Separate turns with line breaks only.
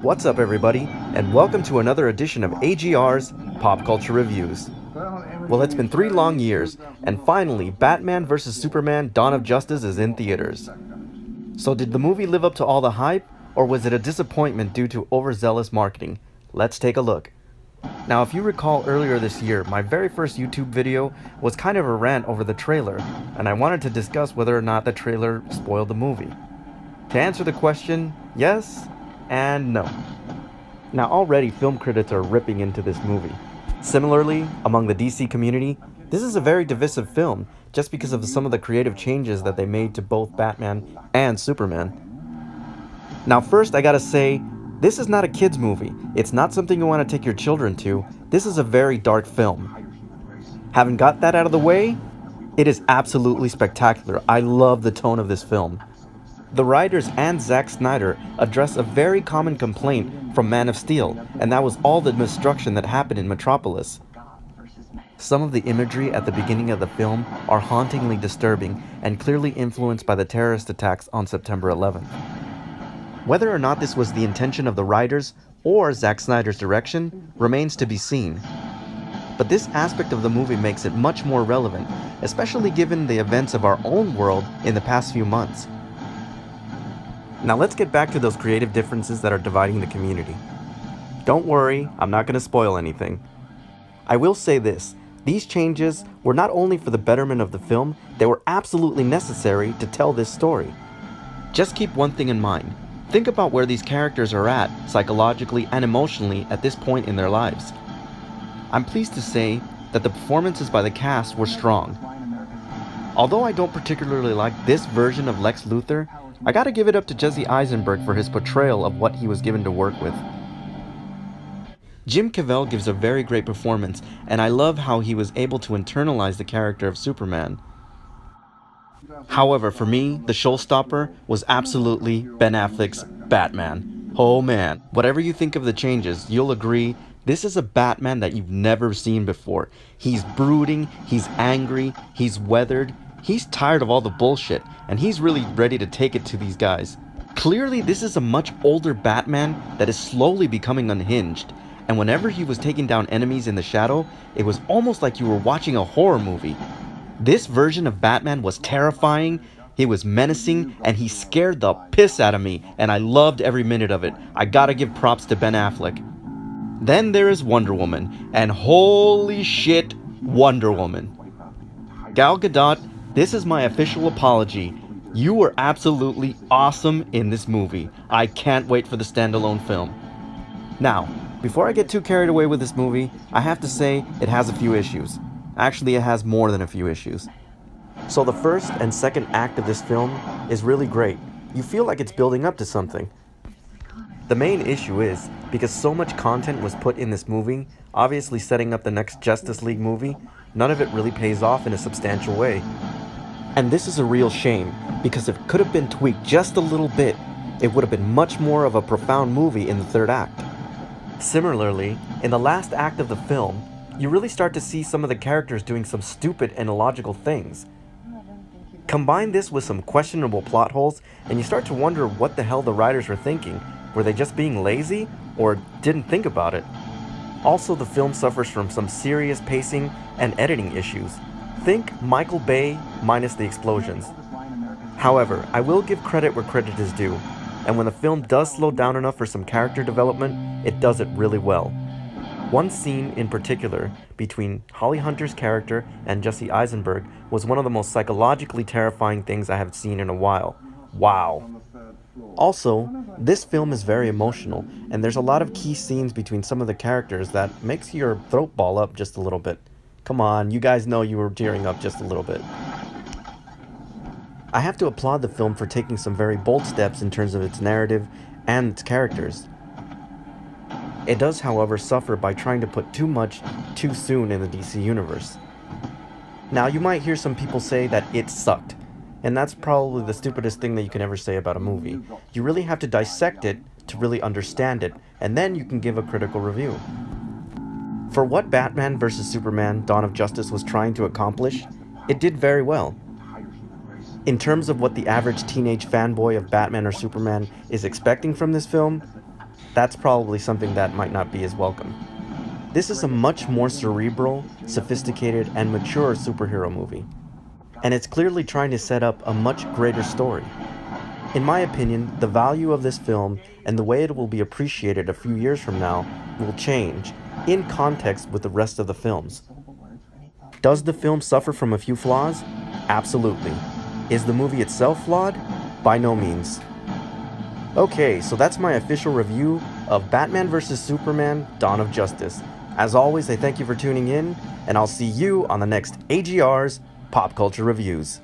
What's up, everybody, and welcome to another edition of AGR's Pop Culture Reviews. Well, it's been 3 long years, and finally, Batman vs. Superman: Dawn of Justice is in theaters. So did the movie live up to all the hype, or was it a disappointment due to overzealous marketing? Let's take a look. Now, if you recall earlier this year, my very first YouTube video was kind of a rant over the trailer, and I wanted to discuss whether or not the trailer spoiled the movie. To answer the question, yes and no. Now, already film critics are ripping into this movie. Similarly, among the DC community, this is a very divisive film just because of some of the creative changes that they made to both Batman and Superman. Now, first I gotta say, this is not a kids movie. It's not something you want to take your children to. This is a very dark film. Having got that out of the way, it is absolutely spectacular. I love the tone of this film. The writers and Zack Snyder address a very common complaint from Man of Steel, and that was all the destruction that happened in Metropolis. Some of the imagery at the beginning of the film are hauntingly disturbing and clearly influenced by the terrorist attacks on September 11th. Whether or not this was the intention of the writers or Zack Snyder's direction remains to be seen. But this aspect of the movie makes it much more relevant, especially given the events of our own world in the past few months. Now let's get back to those creative differences that are dividing the community. Don't worry, I'm not going to spoil anything. I will say this, these changes were not only for the betterment of the film, they were absolutely necessary to tell this story. Just keep one thing in mind. Think about where these characters are at, psychologically and emotionally, at this point in their lives. I'm pleased to say that the performances by the cast were strong. Although I don't particularly like this version of Lex Luthor, I gotta give it up to Jesse Eisenberg for his portrayal of what he was given to work with. Jim Cavell gives a very great performance, and I love how he was able to internalize the character of Superman. However, for me, the showstopper was absolutely Ben Affleck's Batman. Oh man, whatever you think of the changes, you'll agree this is a Batman that you've never seen before. He's brooding, he's angry, he's weathered, he's tired of all the bullshit, and he's really ready to take it to these guys. Clearly, this is a much older Batman that is slowly becoming unhinged, and whenever he was taking down enemies in the shadow, it was almost like you were watching a horror movie. This version of Batman was terrifying, he was menacing, and he scared the piss out of me, and I loved every minute of it. I gotta give props to Ben Affleck. Then there is Wonder Woman, and holy shit, Wonder Woman. Gal Gadot, this is my official apology. You were absolutely awesome in this movie. I can't wait for the standalone film. Now, before I get too carried away with this movie, I have to say it has a few issues. Actually, it has more than a few issues. So the first and second act of this film is really great. You feel like it's building up to something. The main issue is, because so much content was put in this movie, obviously setting up the next Justice League movie, none of it really pays off in a substantial way. And this is a real shame, because if it could have been tweaked just a little bit, it would have been much more of a profound movie in the third act. Similarly, in the last act of the film, you really start to see some of the characters doing some stupid and illogical things. Combine this with some questionable plot holes, and you start to wonder what the hell the writers were thinking. Were they just being lazy, or didn't think about it? Also, the film suffers from some serious pacing and editing issues. Think Michael Bay minus the explosions. However, I will give credit where credit is due, and when the film does slow down enough for some character development, it does it really well. One scene in particular between Holly Hunter's character and Jesse Eisenberg was one of the most psychologically terrifying things I have seen in a while. Wow. Also, this film is very emotional, and there's a lot of key scenes between some of the characters that makes your throat ball up just a little bit. Come on, you guys know you were tearing up just a little bit. I have to applaud the film for taking some very bold steps in terms of its narrative and its characters. It does, however, suffer by trying to put too much too soon in the DC universe. Now, you might hear some people say that it sucked, and that's probably the stupidest thing that you can ever say about a movie. You really have to dissect it to really understand it, and then you can give a critical review. For what Batman vs. Superman: Dawn of Justice was trying to accomplish, it did very well. In terms of what the average teenage fanboy of Batman or Superman is expecting from this film, that's probably something that might not be as welcome. This is a much more cerebral, sophisticated, and mature superhero movie. And it's clearly trying to set up a much greater story. In my opinion, the value of this film and the way it will be appreciated a few years from now will change in context with the rest of the films. Does the film suffer from a few flaws? Absolutely. Is the movie itself flawed? By no means. Okay, so that's my official review of Batman vs. Superman: Dawn of Justice. As always, I thank you for tuning in, and I'll see you on the next AGR's Pop Culture Reviews.